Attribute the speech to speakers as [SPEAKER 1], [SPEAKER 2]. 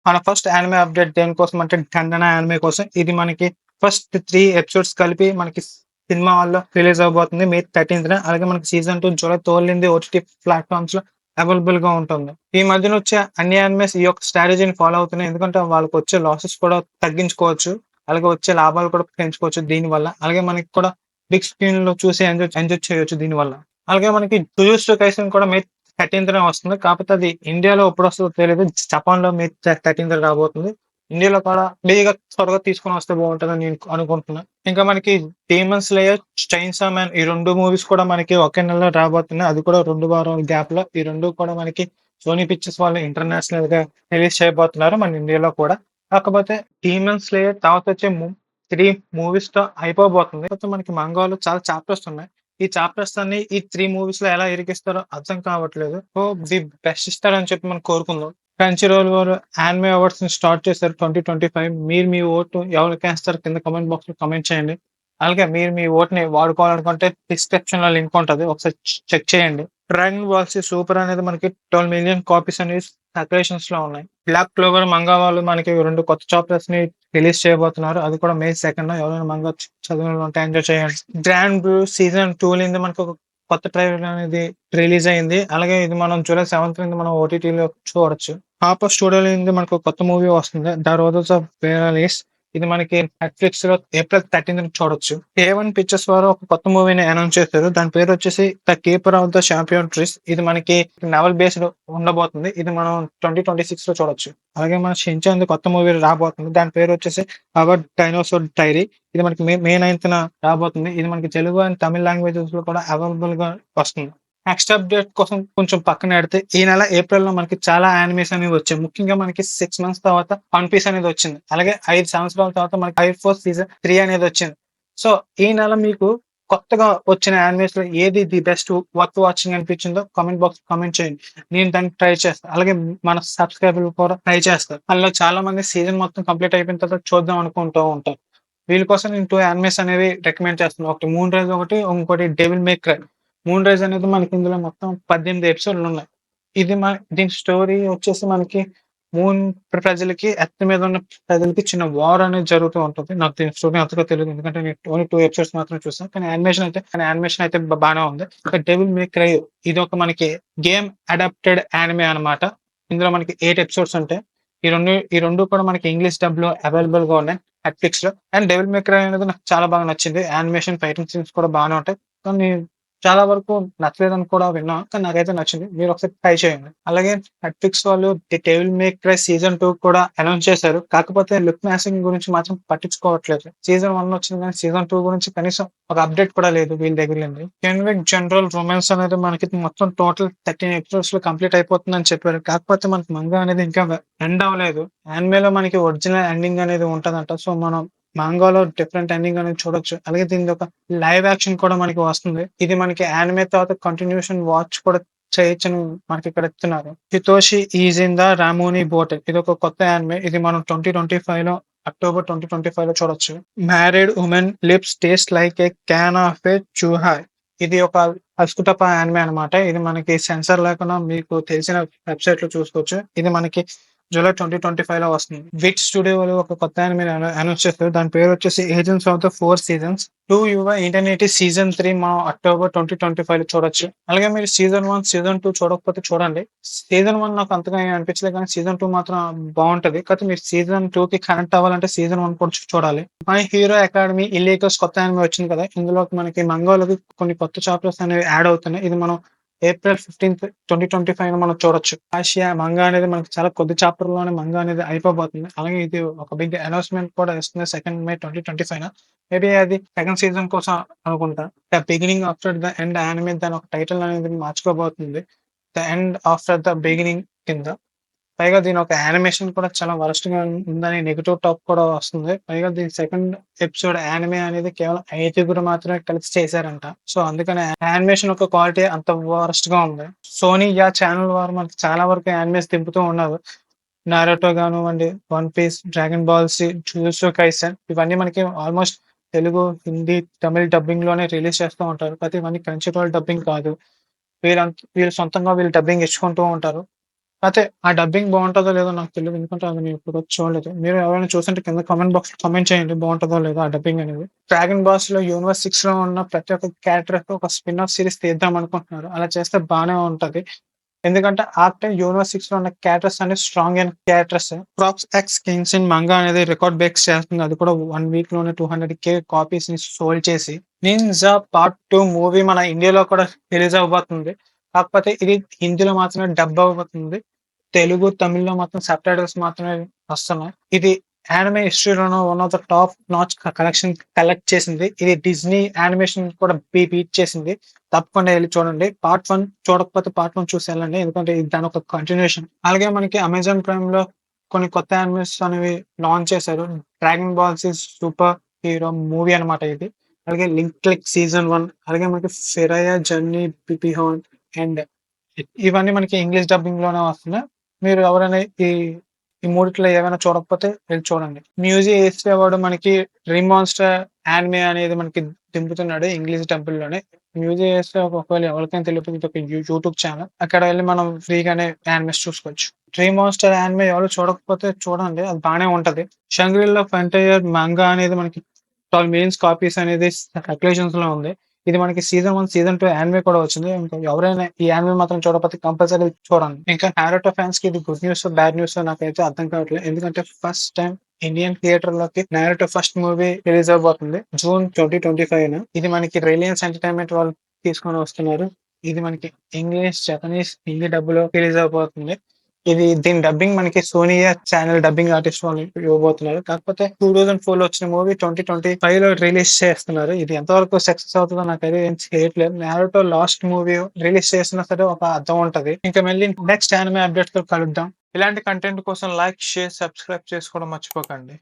[SPEAKER 1] మన first anime update దేనికోసం అంటే డండన యానిమే కోసం. ఇది మనకి ఫస్ట్ 3 ఎపిసోడ్స్ కలిపి మనకి సినిమా హాల్‌లో రిలీజ్ అవ్వబోతుంది మే 13థ్. అలాగే మనకి సీజన్ 2 జూలై 12 ఓటీటీ ప్లాట్‌ఫార్మ్స్‌లో అవైలబుల్‌గా ఉంటుంది. ఈ మధ్యన వచ్చే అన్ని యానిమేస్ ఈ యొక్క స్ట్రాటజీని ఫాలో అవుతున్నాయి. ఎందుకంటే వాళ్ళకొచ్చే లాసెస్ కూడా తగ్గించుకోవచ్చు. అలాగే వచ్చే లాభాలు కూడా పెంచుకోవచ్చు దీనివల్ల. అలాగే మనకి కూడా బిగ్ స్క్రీన్‌లో చూసి ఎంజాయ్ ఎంజాయ్ చేయొచ్చు దీనివల్ల. అలాగే మనకి 'జుజుట్సు కైసెన్' కూడా మే 13థ్ వస్తుంది. కాకపోతే అది ఇండియాలో ఎప్పుడొస్తదో తెలీదు. జపాన్‌లో మే 13థ్ రాబోతుంది. ఇండియాలో కూడా త్వరగా తీసుకొని వస్తే బాగుంటదని నేను అనుకుంటున్నా. ఇంకా మనకి 'డీమన్ స్లేయర్', 'చైన్సా మ్యాన్' ఈ 2 మూవీస్ కూడా మనకి ఒకే నెలలో రాబోతున్నాయి. అది కూడా 2 వారాల గ్యాప్‌లో. ఈ 2 కూడా మనకి సోనీ పిక్చర్స్ వాళ్ళు ఇంటర్నేషనల్‌గా రిలీజ్ చేయబోతున్నారు మన ఇండియాలో కూడా. కాకపోతే 'డీమన్ స్లేయర్' తర్వాత వచ్చే 3 మూవీస్‌తో అయిపోబోతుంది. కాకపోతే మనకి మంగాలో చాలా చాప్టర్స్ ఉన్నాయి. ఈ చాప్టర్స్ అన్ని ఈ 3 మూవీస్‌లో ఎలా ఇరికిస్తారో అర్థం కావట్లేదు. సో, ది బెస్ట్ ఇస్తారని చెప్పి మనం కోరుకుందాం. క్రంచీ రోల్ వారు యానిమే అవార్డ్స్‌ని స్టార్ట్ చేశారు 2025. మీరు మీ ఓటు ఎవరికేస్తారు కింద కామెంట్ బాక్స్‌లో కామెంట్ చేయండి. అలాగే మీరు మీ ఓట్‌ని వాడుకోవాలనుకుంటే డిస్క్రిప్షన్‌లో లింక్ ఉంటది. ఒకసారి చెక్ చేయండి. 'డ్రాగన్ బాల్ సి సూపర్' అనేది మనకి 12 మిలియన్ కాపీస్ అనేవి సర్క్యులేషన్స్‌లో ఉన్నాయి. 'బ్లాక్ క్లోవర్' మంగా వాళ్ళు మనకి 2 కొత్త చాప్టర్స్‌ని రిలీజ్ చేయబోతున్నారు. అది కూడా మే 2 ఎవరైనా మంగా చదివినోళ్ళుంటే ఎంజాయ్ చేయండి. 'గ్రాండ్ బ్లూ' సీజన్ 2 నుంచి మనకొక కొత్త ట్రైలర్ అనేది రిలీజ్ అయింది. అలాగే ఇది మనం జూలై 7థ్ నుంచి మనం ఓటీటీలో చూడొచ్చు. హాపర్ స్టూడియోలో నుంచి మనకు కొత్త మూవీ వస్తుంది. 'ద రోసెస్ ఆఫ్ బెనాలిస్' ఇది మనకి నెట్‌ఫ్లిక్స్‌లో ఏప్రిల్ 13థ్ చూడొచ్చు. A1 పిక్చర్స్ వారు ఒక కొత్త మూవీని అనౌన్స్ చేశారు. దాని పేరు వచ్చేసి 'the keeper of the champion trees'. ఇది మనకి నవల్ బేస్డ్ ఉండబోతుంది. ఇది మనం 2026లో చూడొచ్చు. అలాగే మన 'షిన్‌చాన్‌ది' కొత్త మూవీ రాబోతుంది. దాని పేరు వచ్చేసి 'అవర్ డైనోసార్ డైరీ'. ఇది మనకి మే 9థ్ రాబోతుంది. ఇది మనకి తెలుగు అండ్ తమిళ్ లాంగ్వేజెస్‌లో కూడా అవైలబుల్‌గా వస్తుంది. నెక్స్ట్ అప్డేట్ కోసం కొంచెం పక్కనెడితే ఈ నెల ఏప్రిల్‌లో మనకి చాలా యానిమేస్ అనేవి వచ్చాయి. ముఖ్యంగా మనకి 6 మంత్స్ తర్వాత 'వన్ పీస్' అనేది వచ్చింది. అలాగే 5 సంవత్సరాల తర్వాత మనకి 'ఫైర్ ఫోర్స్' సీజన్ 3 అనేది వచ్చింది. సో, ఈ నెల మీకు కొత్తగా వచ్చిన యానిమేస్‌లో ఏది ది బెస్ట్ వర్త్ వాచింగ్ అనిపించిందో కామెంట్ బాక్స్‌లో కామెంట్ చేయండి. నేను దాన్ని ట్రై చేస్తా. అలాగే మన సబ్‌స్క్రైబర్లు కూడా ట్రై చేస్తారు. అందులో చాలా మంది సీజన్ మొత్తం కంప్లీట్ అయిపోయిన తర్వాత చూద్దాం అనుకుంటూ ఉంటారు. వీళ్ళ కోసం నేను 2 యానిమేస్ అనేవి రికమెండ్ చేస్తున్నాను. ఒకటి 'మూన్ రైజ్' ఒకటి, ఇంకోటి 'డెవిల్ మే క్రై'. 'మూన్ రైజ్' అనేది మనకి ఇందులో మొత్తం 18 ఎపిసోడ్‌లున్నాయి. ఇది దీని స్టోరీ వచ్చేసి మనకి మూన్ ప్రజలకి, ఎర్త్ మీద ఉన్న ప్రజలకి చిన్న వార్ అనేది జరుగుతూ ఉంటది. నాకు దీని స్టోరీ అంతగా తెలీదు. ఎందుకంటే నేను ఓన్లీ 2 ఎపిసోడ్స్ మాత్రమే చూసాను. కానీ యానిమేషన్ అయితే బానే ఉంది. ఇక 'డెవిల్ మే క్రై' ఇదొక మనకి గేమ్ అడాప్టెడ్ యానిమే అన్నమాట. ఇందులో మనకి 8 ఎపిసోడ్స్ ఉంటాయి. ఈ రెండు కూడా మనకి ఇంగ్లీష్ డబ్‌లో అవైలబుల్‌గా ఉన్నాయి నెట్‌ఫ్లిక్స్‌లో. అండ్ 'డెవిల్ మే క్రై' అనేది నాకు చాలా బాగా నచ్చింది. యానిమేషన్, ఫైటింగ్ సీన్స్ కూడా బానే ఉంటాయి. కానీ చాలా వరకు నచ్చలేదని కూడా విన్నా. కానీ నాకైతే నచ్చింది. మీరొకసారి ట్రై చేయండి. అలాగే నెట్‌ఫ్లిక్స్ వాళ్ళు 'the devil May cry' season 2 కూడా అనౌన్స్ చేశారు. కాకపోతే లుక్ మ్యాసింగ్ గురించి మాత్రం పట్టించుకోవట్లేదు. సీజన్ 1 వచ్చింది కానీ సీజన్ 2 గురించి కనీసం ఒక అప్డేట్ కూడా లేదు వీళ్ళ దగ్గర నుండి. 'కెన్విక్ జనరల్ రొమాన్స్' అనేది మనకి మొత్తం టోటల్ 13 ఎపిసోడ్స్‌లో కంప్లీట్ అయిపోతుందని చెప్పారు. కాకపోతే మనకి మంగా అనేది ఇంకా ఎండ్ అవ్వలేదు. యానిమేలో మనకి ఒరిజినల్ ఎండింగ్ అనేది ఉంటదంట. సో, మనం మాంగాలో డిఫరెంట్ ఎండింగ్ అనేది చూడొచ్చు. అలాగే దీనిదొక లైవ్ యాక్షన్ కూడా మనకి వస్తుంది. ఇది మనకి యానిమే తర్వాత కంటిన్యూషన్ వాచ్ కూడా చేయొచ్చని మనకిక్కడ ఇస్తున్నారు. 'Hitoshi is in the Ramoni boat' ఇదొక కొత్త యానిమే. ఇది మనం 2025లో అక్టోబర్ 2025లో చూడొచ్చు. 'Married woman lips taste like a can of a chuhai' ఇది ఒక అస్కుటపా యానిమే అన్నమాట. ఇది మనకి సెన్సార్ లేకుండా మీకు తెలిసిన వెబ్‌సైట్‌లో చూసుకోవచ్చు. ఇది మనకి జూలై 2025లో వస్తుంది. విట్ స్టూడియో వాళ్ళు ఒక కొత్త యానిమే అనౌన్స్ చేశారు. దాని పేరొచ్చేసి 'agents of the four seasons'. 'To యువ ఇంటర్నిటీ' సీజన్ 3 మనం అక్టోబర్ 2025లో చూడొచ్చు. అలాగే మీరు సీజన్ 1, సీజన్ 2 చూడకపోతే చూడండి. సీజన్ 1 నాకు అంతగా ఏం అనిపించలేదు కానీ సీజన్ 2 మాత్రం బావుంటది. కాకపోతే మీరు సీజన్ 2కి కనెక్ట్ అవ్వాలంటే సీజన్ 1 కూడా చూడాలి. 'మై హీరో అకాడమీ ఇల్లీగల్స్' కొత్త యానిమే వచ్చింది కదా! ఇందులో మనకి మంగాలోకి కొన్ని కొత్త చాప్టర్స్ అనేవి యాడ్ అవుతున్నాయి. ఇది మనం ఏప్రిల్ 15థ్ 2025 మనం చూడొచ్చు. ఆసియా మంగా అనేది మనకి చాలా కొద్ది చాప్టర్‌లోనే మంగా అనేది అయిపోబోతుంది. అలాగే ఇది ఒక బిగ్ అనౌన్స్‌మెంట్ కూడా ఇస్తుంది 2 మే 2025 మేబీ అది సెకండ్ సీజన్ కోసం అనుకుంటా. 'The beginning after the end' anime దాని ఒక టైటిల్ అనేది మార్చుకోబోతుంది. 'The end after the beginning' కింద. పైగా దీని ఒక యానిమేషన్ కూడా చాలా వరస్ట్‌గా ఉందని నెగెటివ్ టాక్ కూడా వస్తుంది. పైగా దీని సెకండ్ ఎపిసోడ్ యానిమే అనేది కేవలం 5 మాత్రమే కలిసి చేశారంట. సో, అందుకనే యానిమేషన్ యొక్క క్వాలిటీ అంత వరస్ట్‌గా ఉంది. సోనీ ఛానెల్ వారు మనకి చాలా వరకు యానిమేస్ దింపుతూ ఉన్నారు. 'నారుటో' గానివ్వండి, 'One Piece', 'Dragon Ball Z', 'Jujutsu Kaisen' ఇవన్నీ మనకి ఆల్మోస్ట్ తెలుగు, హిందీ, తమిళ్ డబ్బింగ్‌లోనే రిలీజ్ చేస్తూ ఉంటారు. కాకపోతే ఇవన్నీ క్రంచీ రోల్ డబ్బింగ్ కాదు. వీళ్ళు సొంతంగా డబ్బింగ్ ఇచ్చుకుంటూ ఉంటారు. అయితే ఆ డబ్బింగ్ బావుంటదో లేదో నాకు తెలీదు. ఎందుకంటే అది నేను ఇప్పటివరకు చూడలేదు. మీరు ఎవరైనా చూసుంటే కింద కామెంట్ బాక్స్‌లో కామెంట్ చేయండి బావుంటదో లేదో ఆ డబ్బింగ్ అనేది. 'డ్రాగన్ బాల్స్‌లో' యూనివర్స్ 6లో ఉన్న ప్రతి ఒక్క క్యారెక్టర్‌కి ఒక స్పిన్ ఆఫ్ సీరీస్ తీద్దాం అనుకుంటున్నారు. అలా చేస్తే బానే ఉంటది. ఎందుకంటే ఆఫ్టర్ యూనివర్స్ 6లో ఉన్న క్యారెక్టర్స్ అన్ని స్ట్రాంగ్ అయిన క్యారెక్టర్స్. 'ప్రాక్స్ ఎక్స్ కింగ్స్‌న్' మంగా అనేది రికార్డ్ బ్రేక్స్ చేస్తుంది. అది కూడా 1 వీక్‌లోనే 200,000 కాపీస్‌ని సోల్డ్ చేసి 'నింజా పార్ట్ 2' మూవీ మన ఇండియాలో కూడా రిలీజ్ అవ్వబోతుంది. కాకపోతే ఇది హిందీలో మాత్రమే డబ్ అవ్వబోతుంది. తెలుగు, తమిళ్‌లో మాత్రం సబ్‌టైటిల్స్ మాత్రమే వస్తున్నాయి. ఇది యానిమే హిస్టరీలోనే one of the top notch collection collect చేసింది. ఇది డిజ్నీ యానిమేషన్ కూడా బీట్ చేసింది. తప్పకుండా ఎళ్లి చూడండి. పార్ట్ 1 చూడకపోతే పార్ట్ 1 చూసి ఎళ్ళండి. ఎందుకంటే ఇది దానొక కంటిన్యూషన్. అలాగే మనకి అమెజాన్ ప్రైమ్‌లో కొన్ని కొత్త యానిమేస్ అనేవి లాంచ్ చేశారు. 'Dragon balls' super hero movie అన్నమాట ఇది. అలాగే 'లింక్ క్లిక్ సీజన్ 1' అలాగే మనకి 'ఫిరయా జర్నీ బిహాండ్' అండ్ ఇవన్నీ మనకి ఇంగ్లీష్ డబ్బింగ్‌లోనే వస్తున్నాయి. మీరు ఎవరైనా ఈ ఈ మూడిట్లో ఏవైనా చూడకపోతే వెళ్లి చూడండి. మ్యూజిక్ ఏసేవాడు మనకి 'డ్రీమ్ మాన్‌స్టర్' యానిమే అనేది మనకి దింపుతున్నాడు ఇంగ్లీష్ డబ్బుల్లోనే. మ్యూజిక్ ఏస్తే ఒకవేళ ఎవరికైనా తెలియకపోతే ఒక యూట్యూబ్ ఛానల్. అక్కడ వెళ్లి మనం ఫ్రీగానే యానిమేస్ చూసుకోవచ్చు. 'డ్రీమ్ మాన్‌స్టర్' యానిమే ఎవరు చూడకపోతే చూడండి. అది బానే ఉంటది. 'షంగ్రీ-లా ఫ్రంటియర్' మంగా అనేది మనకి 12 మిలియన్స్ కాపీస్ అనేది సర్క్యులేషన్స్‌లో ఉంది. ఇది మనకి సీజన్ 1, సీజన్ 2 యానిమే కూడా వచ్చింది. ఇంకా ఎవరైనా ఈ యానిమే మాత్రం చూడకపోతే కంపల్సరీ చూడండి. ఇంకా 'నారుటో' ఫ్యాన్స్‌కి ఇది గుడ్ న్యూసో, బ్యాడ్ న్యూసో నాకైతే అర్థం కావట్లేదు. ఎందుకంటే ఫస్ట్ టైమ్ ఇండియన్ థియేటర్‌లోకి 'నారుటో' ఫస్ట్ మూవీ రిలీజ్ అవ్వబోతుంది. జూన్ 2025న. ఇది మనకి రిలయన్స్ ఎంటర్‌టైన్‌మెంట్ వాళ్ళు తీసుకొని వస్తున్నారు. ఇది మనకి ఇంగ్లీష్, జపనీస్, హిందీ డబ్‌లో రిలీజ్ అవ్వబోతుంది. దీని డబ్బింగ్ మనకి సోనియా ఛానల్ డబ్బింగ్ ఆర్టిస్ట్ వాళ్ళు ఇవ్వబోతున్నారు. కాకపోతే 2004లో వచ్చిన మూవీ 2025లో రిలీజ్ చేస్తున్నారు. ఇది ఎంతవరకు సక్సెస్ అవుతదో నాకైతే ఏం చేయట్లేదు. 'నారుటో' లాస్ట్ మూవీ రిలీజ్ చేసినా సరే ఒక అర్థం ఉంటది. ఇంకా మళ్ళీ నెక్స్ట్ యానిమే అప్డేట్స్‌తో కలుద్దాం. ఇలాంటి కంటెంట్ కోసం లైక్, షేర్, సబ్స్క్రైబ్ చేసుకోవడం మర్చిపోకండి.